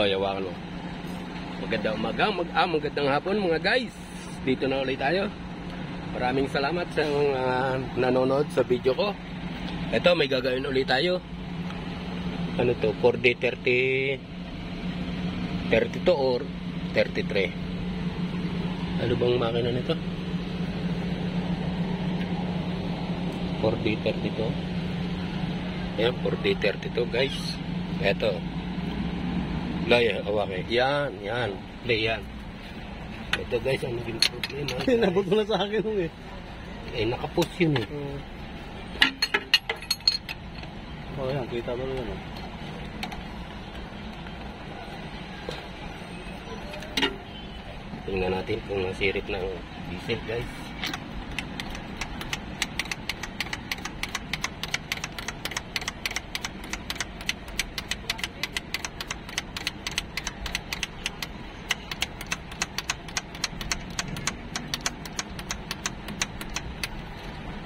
Oh, yawakan mo. Magandang umaga, magandang hapon mga guys. Dito na ulit tayo. Maraming salamat sa nanonood sa video ko. Ito, may gagawin ulit tayo. Ano to? 4D 32 or 33. Ano bang makina nito? 4D 32. Ayan, 4D 32 guys. Ito. Play, okay. Yan. Play yan. Ito guys, ang naging problema. Nabot mo na sa akin eh. Nakapost yun eh. Oh, yan. Kita mo yun. Tingnan natin kung nasirip ng diesel guys.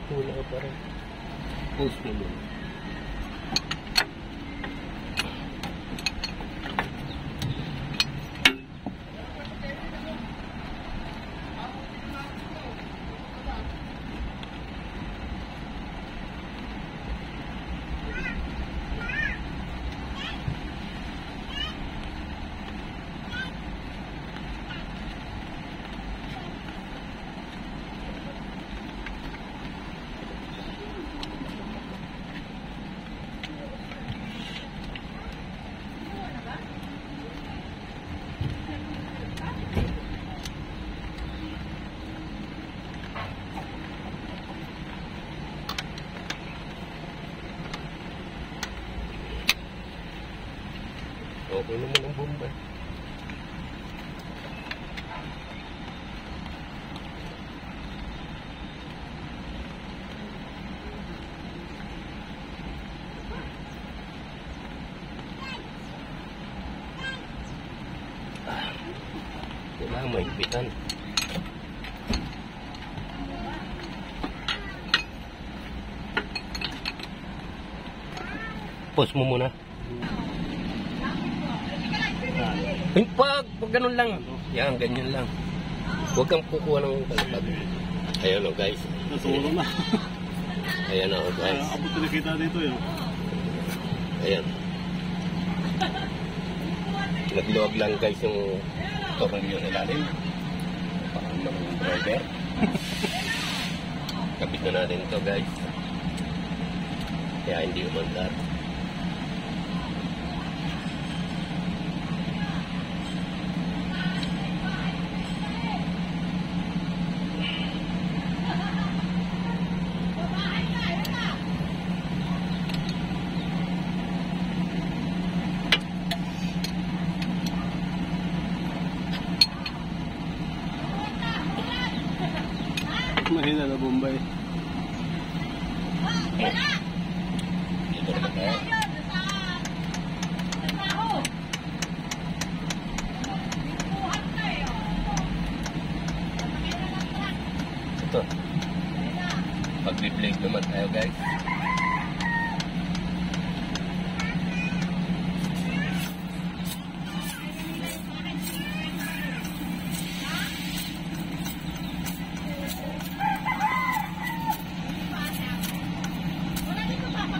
Wala pa rin. Post mo muna. Okay naman ang bomba. Kailangan maigpitan. Pause mo muna. Pag ganun lang. Yan, ganyan lang. Huwag kang kukuha ng talapag. Ayan o guys. Nasuro na. Ayan o guys. Abot na kita dito yun. Ayan. Nagluwag lang guys yung tornilyo ilalim. Parang mga driver. Kapit na natin ito guys. Kaya hindi umandar. Mahina na Bombay. Dito na tayo. Ito. Pag-replay naman tayo guys.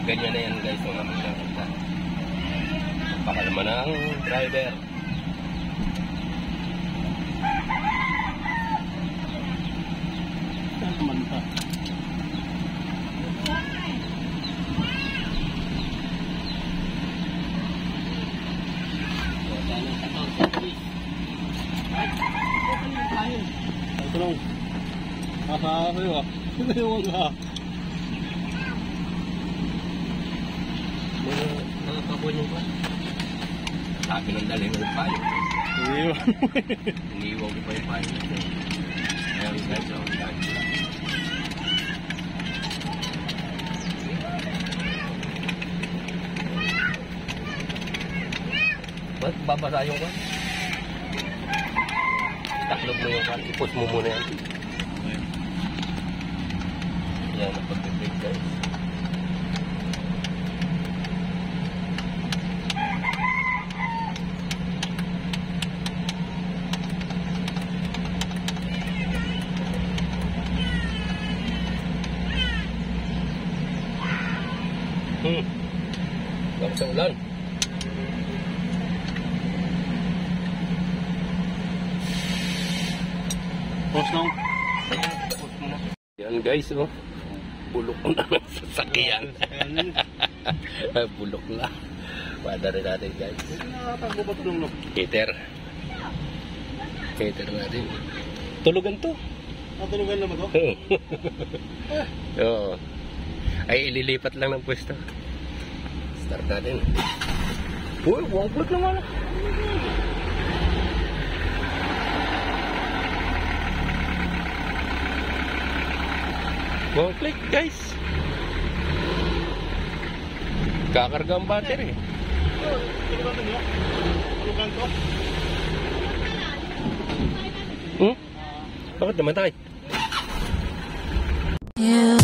Ganyan na yan guys ang aming nakita. Pakalma ng driver. Manta. Ito lang. Asa kayo ah. Ito yung mga. Mga kabon yung pa. Sabi ng daling ng payo. Iniiwan ko pa yung payo. Ayan guys, oh, yan. Ba't babasa yung kan? Taklog mo yung kan. Ipos mo muna yan. Yan, napag-break guys. Huwag sa ulan. Post lang. Yan guys, oh. Bulok na ng sasakyan. Bulok na. Pada rin natin guys. Nakakatago ba tulong no? Heater. Heater natin. Tulugan to. Natulugan naman to? Oo. Ay, ililipat lang ng pwesto. Start natin. Uy, one click naman. One click, guys. Kakarga ang battery. Tulugan nyo? Tulugan to? Bakit namatay? You